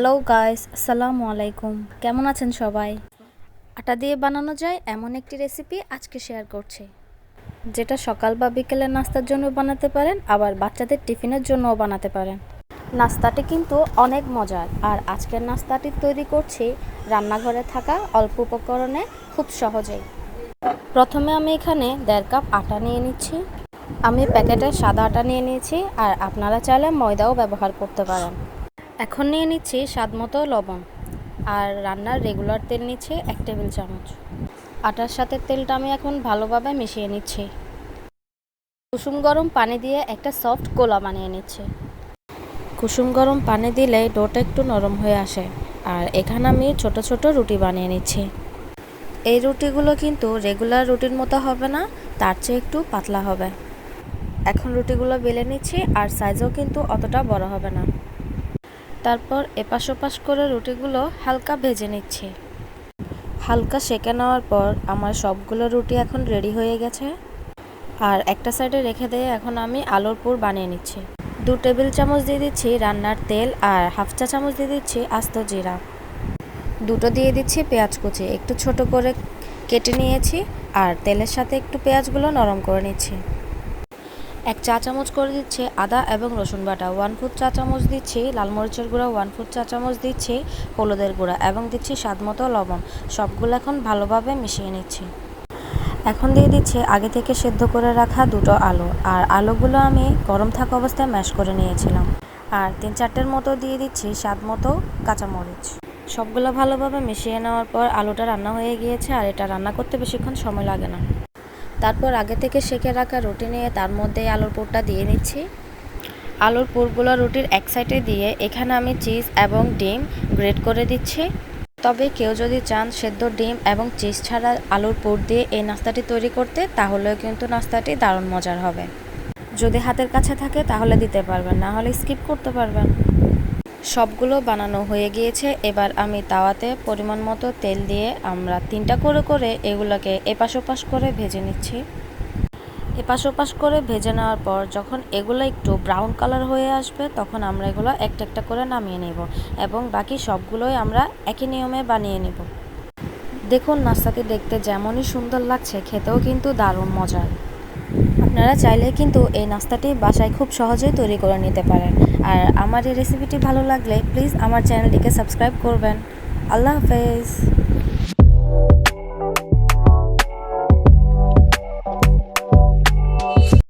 Hello guys, আসসালামু আলাইকুম। কেমন আছেন সবাই? আটা দিয়ে বানানো যায় এমন একটি রেসিপি আজকে শেয়ার করছি, যেটা সকাল বা বিকেলের নাস্তার জন্য বানাতে পারেন, আবার বাচ্চাদের টিফিনের জন্যও বানাতে পারেন। নাস্তাটি কিন্তু অনেক মজার, আর আজকের নাস্তাটি তৈরি করছি রান্নাঘরে থাকা অল্প উপকরণে খুব সহজেই। প্রথমে আমি এখানে 1.5 কাপ আটা নিয়ে নিচ্ছি। আমি প্যাকেটের সাদা আটা নিয়ে নিয়েছি, আর আপনারা চাইলে ময়দাও ব্যবহার করতে পারেন। এখন নিয়ে নিচ্ছি স্বাদমতো লবণ, আর রান্নার রেগুলার তেল নিচ্ছি 1 টেবিল চামচ। আটার সাথে তেলটা আমি এখন ভালোভাবে মিশিয়ে নিচ্ছি। কুসুম গরম পানি দিয়ে একটা সফট গোলা বানিয়ে নিচ্ছি। কুসুম গরম পানি দিলে ডোটা একটু নরম হয়ে আসে, আর এখানে আমি ছোট ছোট রুটি বানিয়ে নিচ্ছি। এই রুটিগুলো কিন্তু রেগুলার রুটির মতো হবে না, তার চেয়ে একটু পাতলা হবে। এখন রুটিগুলো বেলে নিচ্ছি, আর সাইজও কিন্তু অতটা বড় হবে না। তারপর এপাশ ওপাশ করে রুটিগুলো হালকা ভেজে নিচ্ছি। হালকা সেঁকে নেওয়ার পর আমার সবগুলো রুটি এখন রেডি হয়ে গেছে, আর একটা সাইডে রেখে দিয়ে এখন আমি আলুর পুর বানিয়ে নিচ্ছি। 2 টেবিল চামচ দিয়ে দিচ্ছি রান্নার তেল, আর হাফ চা চামচ দিয়ে দিচ্ছি আস্ত জিরা। দুটো দিয়ে দিচ্ছি পেঁয়াজ কুচি, একটু ছোট করে কেটে নিয়েছি, আর তেলের সাথে একটু পেঁয়াজগুলো নরম করে নিচ্ছি। 1 চা চামচ করে দিচ্ছি আদা এবং রসুন বাটা, 1/4 চা চামচ দিচ্ছি লাল মরিচের গুঁড়া, 1/4 চা চামচ দিচ্ছি হলুদের গুঁড়া এবং দিচ্ছি স্বাদমতো লবণ। সবগুলো এখন ভালোভাবে মিশিয়ে নিচ্ছি। এখন দিয়ে দিচ্ছি আগে থেকে সেদ্ধ করে রাখা 2টো আলু, আর আলুগুলো আমি গরম থাকা অবস্থায় ম্যাশ করে নিয়েছিলাম। আর 3-4টের মতো দিয়ে দিচ্ছি স্বাদমতো কাঁচামরিচ। সবগুলো ভালোভাবে মিশিয়ে নেওয়ার পর আলুটা রান্না হয়ে গিয়েছে, আর এটা রান্না করতে বেশিক্ষণ সময় লাগে না। তারপর আগে থেকে সেঁকে রাখা রুটি নিয়ে তার মধ্যে আলুর পুরটা দিয়ে নিচ্ছি। আলুর পুরগুলো রুটির এক সাইডে দিয়ে এখানে আমি চিজ এবং ডিম গ্রেট করে দিচ্ছি। তবে কেউ যদি চান সেদ্ধ ডিম এবং চিজ ছাড়া আলুর পুর দিয়ে এই নাস্তাটি তৈরি করতে, তাহলেও কিন্তু নাস্তাটি দারুণ মজার হবে। যদি হাতের কাছে থাকে তাহলে দিতে পারবেন, না হলে স্কিপ করতে পারবেন। সবগুলো বানানো হয়ে গিয়েছে। এবার আমি তাওয়াতে পরিমাণ মতো তেল দিয়ে আমরা 3টা করে করে এগুলোকে এপাশ ওপাশ করে ভেজে নিচ্ছি। এপাশ ওপাশ করে ভেজে নেওয়ার পর যখন এগুলো একটু ব্রাউন কালার হয়ে আসবে, তখন আমরা এগুলো একটা একটা করে নামিয়ে নেব, এবং বাকি সবগুলোই আমরা একই নিয়মে বানিয়ে নেব। দেখুন, নাস্তাটি দেখতে যেমনই সুন্দর লাগছে, খেতেও কিন্তু দারুণ মজার। আপনারা চাইলে কিন্তু এই নাস্তাটি বাসায় খুব সহজেই তৈরি করে নিতে পারেন। আর আমার এই রেসিপিটি ভালো লাগলে প্লিজ আমার চ্যানেলটিকে সাবস্ক্রাইব করবেন। আল্লাহ হাফেজ।